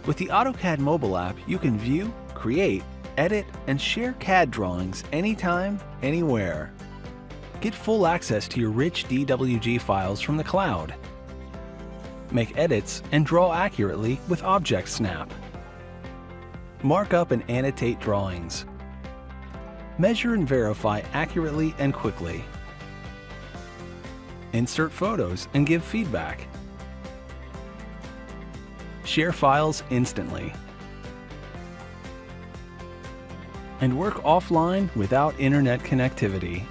With the AutoCAD Mobile app, you can view, create, edit, and share CAD drawings anytime, anywhere. Get full access to your rich DWG files from the cloud. Make edits and draw accurately with Object Snap. Mark up and annotate drawings. Measure and verify accurately and quickly. Insert photos and give feedback. Share files instantly. And work offline without internet connectivity.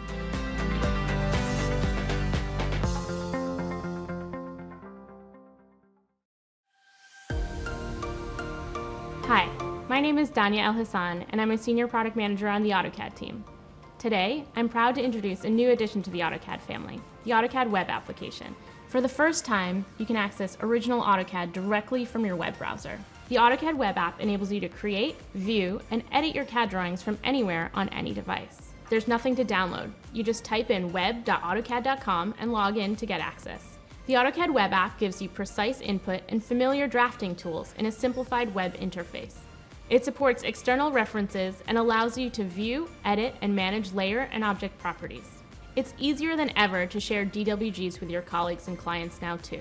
Hi, my name is Danya El Hassan, and I'm a Senior Product Manager on the AutoCAD team. Today, I'm proud to introduce a new addition to the AutoCAD family, the AutoCAD Web application. For the first time, you can access original AutoCAD directly from your web browser. The AutoCAD Web App enables you to create, view, and edit your CAD drawings from anywhere on any device. There's nothing to download. You just type in web.autocad.com and log in to get access. The AutoCAD Web App gives you precise input and familiar drafting tools in a simplified web interface. It supports external references and allows you to view, edit, and manage layer and object properties. It's easier than ever to share DWGs with your colleagues and clients now too.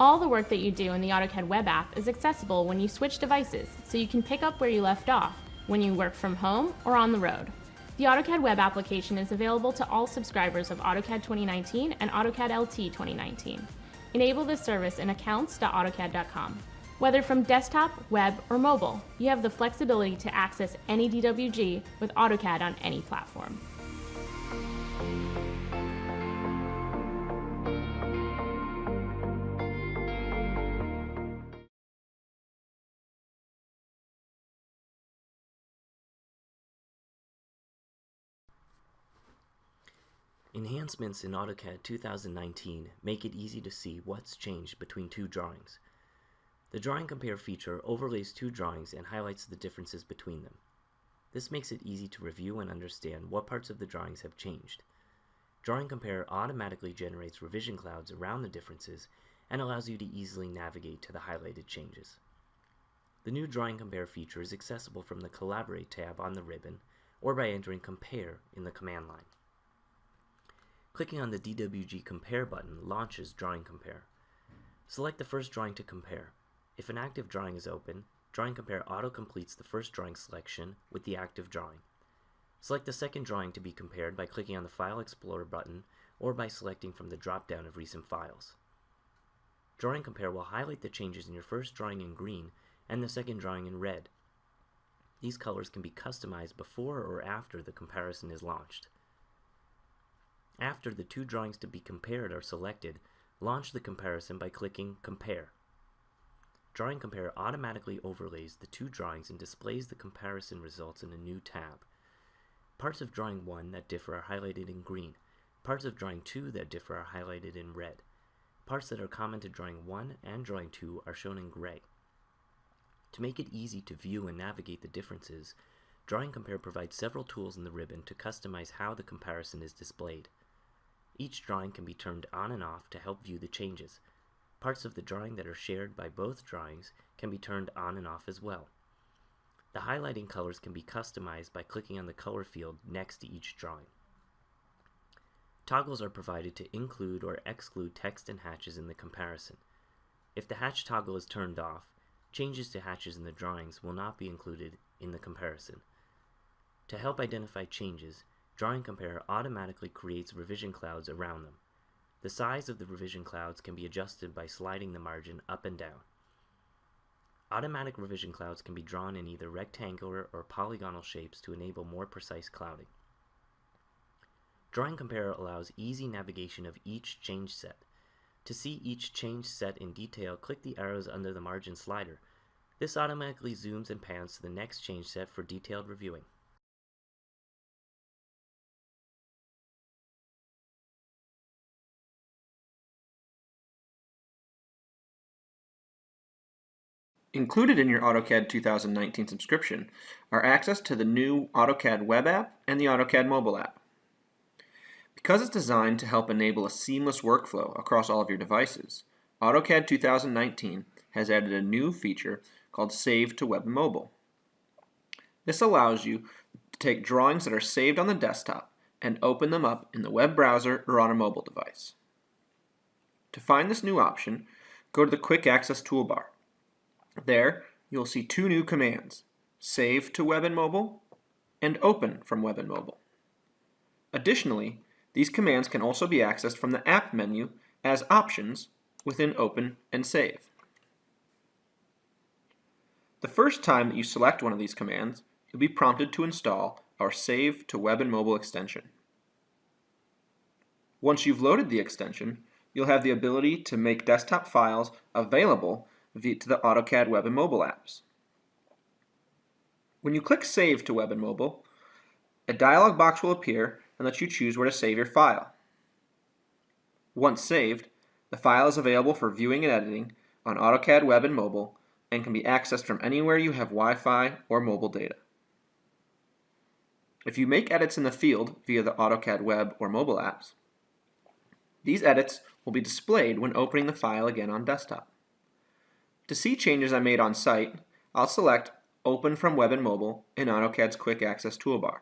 All the work that you do in the AutoCAD Web App is accessible when you switch devices, so you can pick up where you left off when you work from home or on the road. The AutoCAD Web application is available to all subscribers of AutoCAD 2019 and AutoCAD LT 2019. Enable this service in accounts.autocad.com. Whether from desktop, web, or mobile, you have the flexibility to access any DWG with AutoCAD on any platform. Enhancements in AutoCAD 2019 make it easy to see what's changed between two drawings. The Drawing Compare feature overlays two drawings and highlights the differences between them. This makes it easy to review and understand what parts of the drawings have changed. Drawing Compare automatically generates revision clouds around the differences and allows you to easily navigate to the highlighted changes. The new Drawing Compare feature is accessible from the Collaborate tab on the ribbon or by entering Compare in the command line. Clicking on the DWG Compare button launches Drawing Compare. Select the first drawing to compare. If an active drawing is open, Drawing Compare auto-completes the first drawing selection with the active drawing. Select the second drawing to be compared by clicking on the File Explorer button or by selecting from the drop-down of recent files. Drawing Compare will highlight the changes in your first drawing in green and the second drawing in red. These colors can be customized before or after the comparison is launched. After the two drawings to be compared are selected, launch the comparison by clicking Compare. Drawing Compare automatically overlays the two drawings and displays the comparison results in a new tab. Parts of Drawing 1 that differ are highlighted in green. Parts of Drawing 2 that differ are highlighted in red. Parts that are common to Drawing 1 and Drawing 2 are shown in gray. To make it easy to view and navigate the differences, Drawing Compare provides several tools in the ribbon to customize how the comparison is displayed. Each drawing can be turned on and off to help view the changes. Parts of the drawing that are shared by both drawings can be turned on and off as well. The highlighting colors can be customized by clicking on the color field next to each drawing. Toggles are provided to include or exclude text and hatches in the comparison. If the hatch toggle is turned off, changes to hatches in the drawings will not be included in the comparison. To help identify changes, Drawing Compare automatically creates revision clouds around them. The size of the revision clouds can be adjusted by sliding the margin up and down. Automatic revision clouds can be drawn in either rectangular or polygonal shapes to enable more precise clouding. Drawing Compare allows easy navigation of each change set. To see each change set in detail, click the arrows under the margin slider. This automatically zooms and pans to the next change set for detailed reviewing. Included in your AutoCAD 2019 subscription are access to the new AutoCAD Web App and the AutoCAD Mobile app. Because it's designed to help enable a seamless workflow across all of your devices, AutoCAD 2019 has added a new feature called Save to Web and Mobile. This allows you to take drawings that are saved on the desktop and open them up in the web browser or on a mobile device. To find this new option, go to the Quick Access toolbar. There, you'll see two new commands, Save to Web and Mobile and Open from Web and Mobile. Additionally, these commands can also be accessed from the App menu as options within Open and Save. The first time that you select one of these commands, you'll be prompted to install our Save to Web and Mobile extension. Once you've loaded the extension, you'll have the ability to make desktop files available to the AutoCAD Web and Mobile apps. When you click Save to Web and Mobile, a dialog box will appear and let you choose where to save your file. Once saved, the file is available for viewing and editing on AutoCAD Web and Mobile and can be accessed from anywhere you have Wi-Fi or mobile data. If you make edits in the field via the AutoCAD Web or mobile apps, these edits will be displayed when opening the file again on desktop. To see changes I made on site, I'll select Open from Web and Mobile in AutoCAD's Quick Access toolbar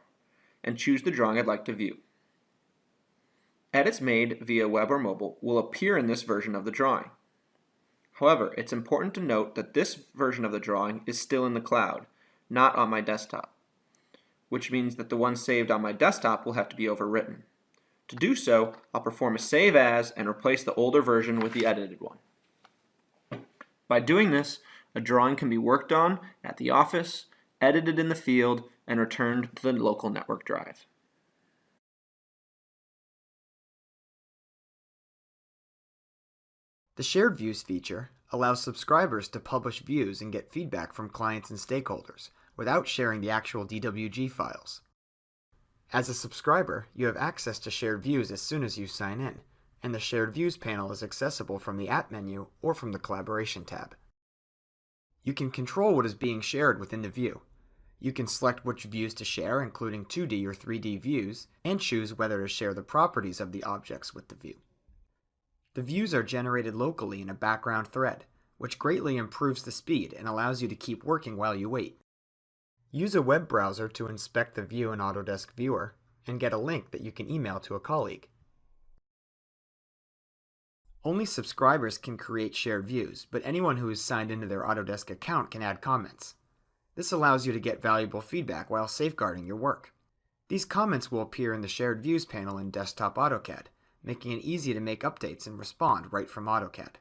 and choose the drawing I'd like to view. Edits made via web or mobile will appear in this version of the drawing. However, it's important to note that this version of the drawing is still in the cloud, not on my desktop, which means that the one saved on my desktop will have to be overwritten. To do so, I'll perform a save as and replace the older version with the edited one. By doing this, a drawing can be worked on at the office, edited in the field, and returned to the local network drive. The Shared Views feature allows subscribers to publish views and get feedback from clients and stakeholders without sharing the actual DWG files. As a subscriber, you have access to Shared Views as soon as you sign in, and the Shared Views panel is accessible from the App menu or from the Collaboration tab. You can control what is being shared within the view. You can select which views to share, including 2D or 3D views, and choose whether to share the properties of the objects with the view. The views are generated locally in a background thread, which greatly improves the speed and allows you to keep working while you wait. Use a web browser to inspect the view in Autodesk Viewer and get a link that you can email to a colleague. Only subscribers can create shared views, but anyone who is signed into their Autodesk account can add comments. This allows you to get valuable feedback while safeguarding your work. These comments will appear in the Shared Views panel in Desktop AutoCAD, making it easy to make updates and respond right from AutoCAD.